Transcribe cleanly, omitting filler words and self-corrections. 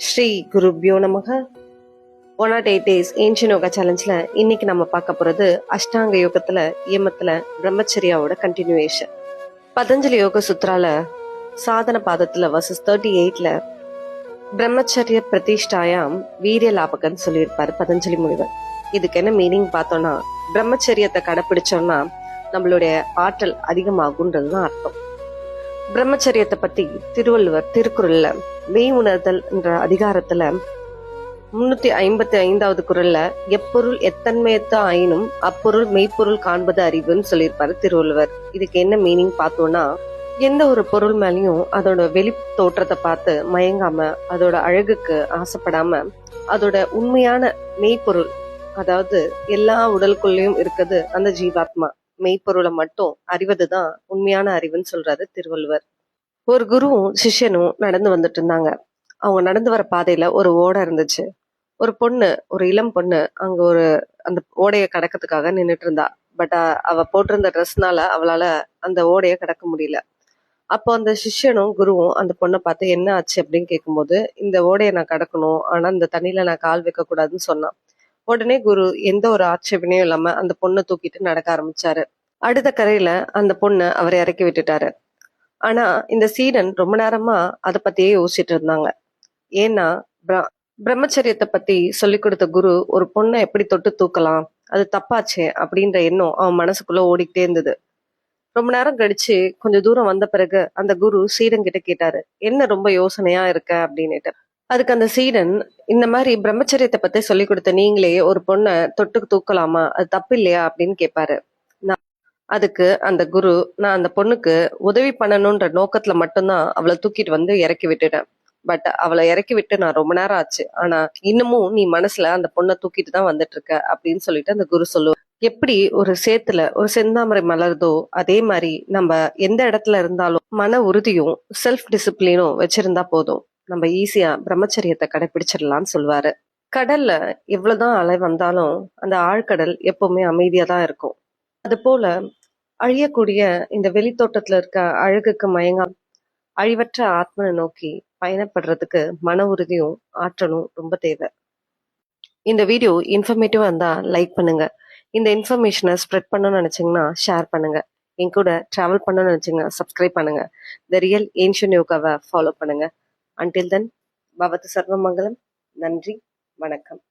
ஸ்ரீ குருப்யோ நமக. 108 days ancient yoga சேலஞ்சில் இன்னைக்கு நம்ம பார்க்க போகிறது அஷ்டாங்க யோகத்தில் யமத்தில் பிரம்மச்சரியாவோட கண்டினியூவேஷன். பதஞ்சலி யோக சுத்ரால சாதன பாதத்தில் வர்சஸ் 38ல் பிரம்மச்சரிய பிரதிஷ்டாயாம் வீரிய லாபகன்னு சொல்லியிருப்பாரு பதஞ்சலி முனிவர். இதுக்கு என்ன மீனிங் பார்த்தோம்னா, பிரம்மச்சரியத்தை கடைப்பிடிச்சோம்னா நம்மளுடைய ஆற்றல் அதிகமாகுன்றதுதான் அர்த்தம். பிரம்மச்சரியத்தை பத்தி திருவள்ளுவர் திருக்குறள்ல மெய் உணர்தல் என்ற அதிகாரத்துல 355வது குறள்ல எப்பொருள் எத்தன்மையத்த ஆயினும் அப்பொருள் மெய்ப்பொருள் காண்பது அறிவுன்னு சொல்லியிருப்பாரு திருவள்ளுவர். இதுக்கு என்ன மீனிங் பார்த்தோம்னா, எந்த ஒரு பொருள் மேலேயும் அதோட வெளி தோற்றத்தை பார்த்து மயங்காம, அதோட அழகுக்கு ஆசைப்படாம, அதோட உண்மையான மெய்ப்பொருள், அதாவது எல்லா உடலுக்குள்ளேயும் இருக்குது அந்த ஜீவாத்மா மெய்ப்பொருளை மட்டும் அறிவதுதான் உண்மையான அறிவுன்னு சொல்றாரு திருவள்ளுவர். ஒரு குருவும் சிஷ்யனும் நடந்து வந்துட்டு இருந்தாங்க. அவங்க நடந்து வர பாதையில ஒரு ஓடை இருந்துச்சு. ஒரு பொண்ணு, ஒரு இளம் பொண்ணு அங்க அந்த ஓடையை கடக்கிறதுக்காக நின்றுட்டு இருந்தா. பட் அவ போட்டிருந்த ட்ரெஸ்னால அவளால அந்த ஓடையை கடக்க முடியல. அப்போ அந்த சிஷ்யனும் குருவும் அந்த பொண்ணை பார்த்து என்ன ஆச்சு அப்படின்னு கேட்கும்போது, இந்த ஓடையை நான் கடக்கணும், ஆனா இந்த தண்ணியில நான் கால் வைக்க கூடாதுன்னு சொன்னான். உடனே குரு எந்த ஒரு ஆட்சேபனையும் இல்லாம அந்த பொண்ணை தூக்கிட்டு நடக்க ஆரம்பிச்சாரு. அடுத்த கரையில அந்த பொண்ணை அவரை இறக்கி விட்டுட்டாரு. ஆனா இந்த சீடன் ரொம்ப நேரமா அதை பத்தியே யோசிச்சுட்டு இருந்தாங்க. ஏன்னா பிரம்மச்சரியத்தை பத்தி சொல்லி கொடுத்த குரு ஒரு பொண்ணை எப்படி தொட்டு தூக்கலாம், அது தப்பாச்சே அப்படின்ற எண்ணம் அவன் மனசுக்குள்ள ஓடிக்கிட்டே இருந்தது. ரொம்ப நேரம் கழிச்சு கொஞ்சம் தூரம் வந்த பிறகு அந்த குரு சீடன் கிட்ட கேட்டாரு, என்ன ரொம்ப யோசனையா இருக்க அப்படின்னுட்டு. அதுக்கு அந்த சீடன், இந்த மாதிரி பிரம்மச்சரியத்தை பத்தி சொல்லி கொடுத்த நீங்களே ஒரு பொண்ணை தொட்டு தூக்கலாமா, அது தப்பு இல்லையா அப்படின்னு கேட்பாரு. அதுக்கு அந்த குரு, நான் அந்த பொண்ணுக்கு உதவி பண்ணணும்ன்ற நோக்கத்துல மட்டும்தான் அவளை தூக்கிட்டு வந்து இறக்கி விட்டுட்டேன். பட் அவளை இறக்கி விட்டு நான் ரொம்ப நேரம் ஆச்சு, ஆனா இன்னமும் நீ மனசுல அந்த பொண்ணை தூக்கிட்டு தான் வந்துட்டு இருக்க அப்படின்னு சொல்லிட்டு அந்த குரு சொல்லுவார். எப்படி ஒரு சேத்துல ஒரு செந்தாமரை மலர்தோ, அதே மாதிரி நம்ம எந்த இடத்துல இருந்தாலும் மன உறுதியும் செல்ஃப் டிசிப்ளினும் வச்சிருந்தா போதும், நம்ம ஈஸியா பிரம்மச்சரியத்தை கடைபிடிச்சிடலாம்னு சொல்லுவாரு. கடல்ல எவ்வளவுதான் அலை வந்தாலும் அந்த ஆழ்கடல் எப்பவுமே அமைதியா தான் இருக்கும். அது போல அழியக்கூடிய இந்த வெளித்தோட்டத்துல இருக்க அழகுக்கு மயங்காம அழிவற்ற ஆத்மனை நோக்கி பயணப்படுறதுக்கு மன உறுதியும் ஆற்றலும் ரொம்ப தேவை. இந்த வீடியோ இன்ஃபர்மேட்டிவா இருந்தா லைக் பண்ணுங்க. இந்த இன்ஃபர்மேஷனை ஸ்ப்ரெட் பண்ணணும்னு நினைச்சீங்கன்னா ஷேர் பண்ணுங்க. என் கூட டிராவல் பண்ணணும்னு நினைச்சீங்கன்னா சப்ஸ்கிரைப் பண்ணுங்க. த ரியல் ஏன்ஷியன் யோகாவை ஃபாலோ பண்ணுங்க. அன்டில் தென், பவத்து சர்வமங்கலம். நன்றி, வணக்கம்.